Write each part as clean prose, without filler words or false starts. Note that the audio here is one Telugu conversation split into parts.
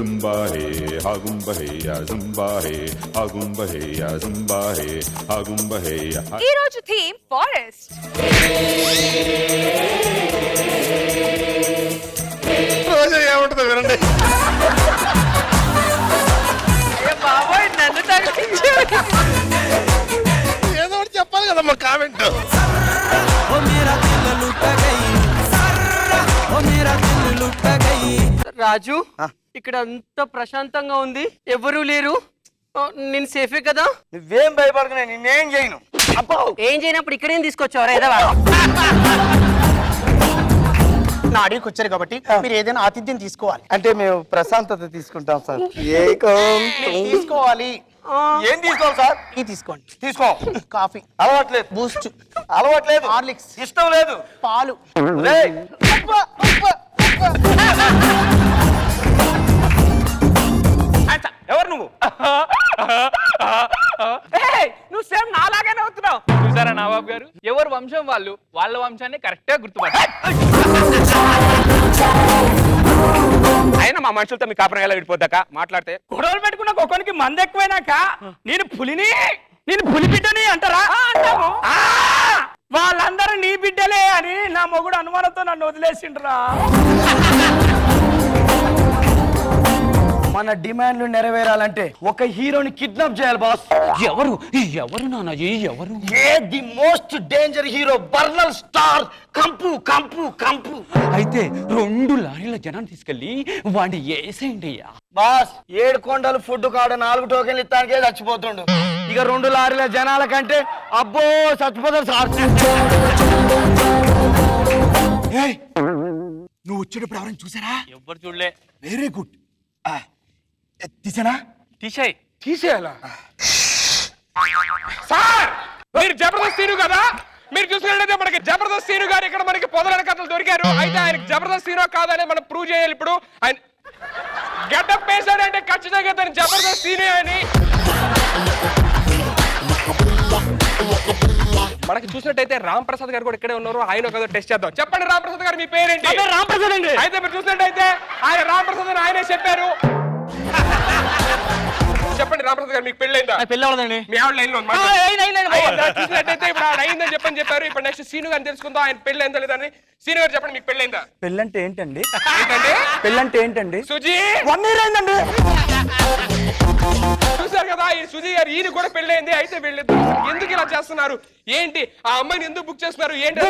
zumba hey, hagumba hey, ya zumba hey, hagumba hey, ya zumba hey, hagumba hey. ఈ రోజు థీమ్ ఫారెస్ట్. రోజు ఏముంటుంది వినండి. బాబోయ్ నన్ను తగ్గించారు. ఏదో ఒకటి చెప్పాలి కదమ్మా కామెంట్. రాజు ఇక్కడ అంత ప్రశాంతంగా ఉంది, ఎవరు లేరు, నేను సేఫే కదా? నువ్వేం భయపడకు, నేను నిన్నేం చేయను. అబ్బో ఏం చేయనప్పుడు ఇక్కడేం తీసుకొచ్చావరా ఏదో నా అడిగికి వచ్చారు కాబట్టి మీరు ఏదైనా ఆతిథ్యం తీసుకోవాలి. అంటే మేము ప్రశాంతత తీసుకుంటాం సార్. తీసుకోవాలి. ఏం తీసుకోవాలి సార్? ఇది తీసుకోండి. తీసుకో. కాఫీ అలవాట్లేదు, బూస్ట్ అలవాట్లేదు, హార్లిక్స్ ఇష్టం లేదు, పాలు. ఎవరు నువ్వు? నువ్వు సేమ్ నాలాగానే అవుతున్నావు. చూసారా నవాబ్ గారు, ఎవరు వంశం వాళ్ళు వాళ్ళ వంశాన్ని కరెక్ట్ గా గుర్తుపట్టారు. అయినా మా మనుషులతో మీ కాపురం ఎలా విడిపోద్దాక మాట్లాడితే గొడవలు పెట్టుకున్న ఒక్కొనికి మంది ఎక్కువైనాక నేను పులి బిడ్డని అంటారా? వాళ్ళందరూ నీ బిడ్డలే అని నా మొగుడు అనుమానంతో నన్ను వదిలేసిండ్రా. మన డిమాండ్లు నెరవేరాలంటే ఒక హీరోని కిడ్నాప్ చేయాలి బాస్. ఎవరు నాన్న? ఎవరు? The most danger hero burner star కంపు కంపు కంపు. అయితే 2 లారీల జనం తీసుకెళ్లి వాడిని వేసేయండి. బాస్ 7 కొండలు ఫుడ్ కాడ 4 టోకెన్లు ఇస్తానికే చచ్చిపోతుండు. ఇక 2 లారీల జనాల కంటే అబ్బో చచ్చిపోతారు సార్. నువ్వు వచ్చేటప్పుడు ఎవరైనా చూసారా? ఎవ్వరు చూడలే. Very good. తీసేనా? తీసేయాలా సార్? మీరు జబర్దస్త్ సీను కదా? మీరు చూసినట్లయితే మనకి జబర్దస్త్ సీను గారు ఇక్కడ మనకి పొదలని కథలు దొరికారు. అయితే ఆయనకి జబర్దస్త్ సీను కాదని మనం ప్రూవ్ చేయాలి. ఇప్పుడు ఆయన గెటప్ వేసాడంటే ఖచ్చితంగా తను జబర్దస్త్ సీను అని. మనకి చూసినట్టయితే రామ్ ప్రసాద్ గారు కూడా ఇక్కడే ఉన్నారు. ఆయన ఒక టెస్ట్ చేద్దాం. చెప్పండి రామ్ ప్రసాద్ గారు, మీ పేరేంటి? రామ్ ప్రసాద్ అండి. అయితే మీరు చూసినట్టయితే ఆయన రామ్ ప్రసాద్ అని ఆయనే చెప్పారు. చెప్పండి రామప్రసాద్ గారు, మీకు పెళ్ళైందా? పెళ్ళి అవ్వదండి. మీ ఆవిడ లైన్ లో చూసినట్టయితే ఇప్పుడు ఆవిడ అయిందని చెప్పారు. ఇప్పుడు నెక్స్ట్ సీను గారిని తెలుసుకుందాం, ఆయన పెళ్ళి అయిందా లేదని. సీను గారు చెప్పండి, మీకు పెళ్ళైందా? పెళ్ళంటే ఏంటండి? ఏంటండి పెళ్ళంటే ఏంటండి? సుజీ 1 year అయిందండి. చూసారు కదా ఈ సుజీ గారు, ఈయన కూడా పెళ్ళైంది. అయితే వీళ్ళిద్దరు ఎందుకు ఇలా చేస్తున్నారు ఏంటి? ఆ అమ్మాయిని ఎందుకు బుక్ చేస్తున్నారు ఏంటి?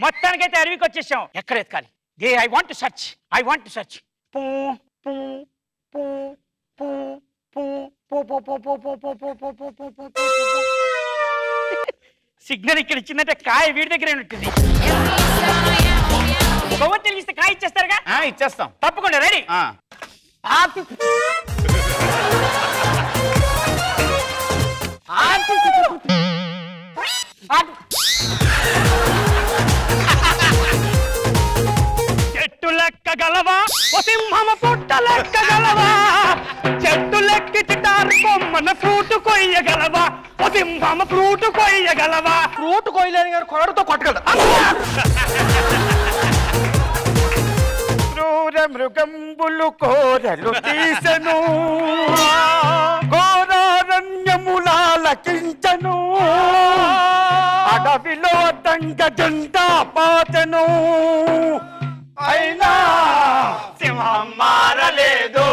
మొత్తానికైతే అడవికి వచ్చేసాం. ఎక్కడ ఎత్తుకాలి? I want to search. Signal ఇక్కడ ఇచ్చిందంటే కాయ వీడి దగ్గరే ఉంటుంది. కొవ్వొత్తి తెలిగిస్తే కాయ ఇచ్చేస్తారుగా? ఇచ్చేస్తాం తప్పకుండా. రెడీ? చెట్టు లెక్కగలవా ఓ సింహమ పుట్ట లెక్కగలవా? చెట్టు లెక్కిటి కొమ్మన ఫ్రూట్ కొయ్యగలవా ఓ సింహమ ఫ్రూట్ కొయ్యగలవా? ఫ్రూట్ కోయలేని గారు కొరడుతో కొట్టగలరు. క్రూర మృగంబులు కోరలు తీసెను, ఘోరారణ్యములా లకించను, అడవిలో దంగ జెండా పాతెను, అయినా సింహం మారలేదు,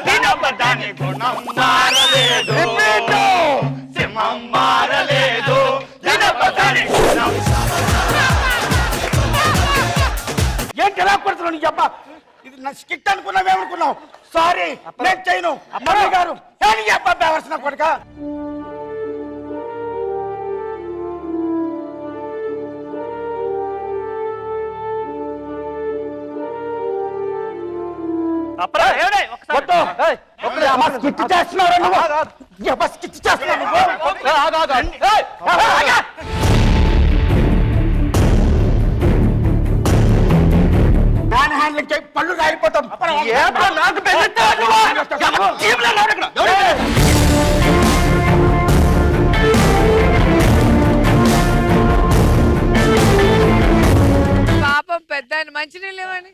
దినపదాని గుణం మారలేదు. సింహం మారలేదు, దినపదాని గుణం. ఏంటి ఎలా కొడుతున్నావు నీ అబ్బా? ఇది నా స్కిట్ అనుకున్నావేమనుకున్నావు? సారీ, నేను చేయను. అమ్మాయి గారు ఏమి అబ్బా బేవర్సిన కొడుక. స్కిట్ చేస్తున్నావు స్కిట్ చేస్తున్నావు. దాని హ్యాండ్లింగ్ పళ్ళు రాలిపోతాం. మంచినీళ్ళు ఇవ్వండి.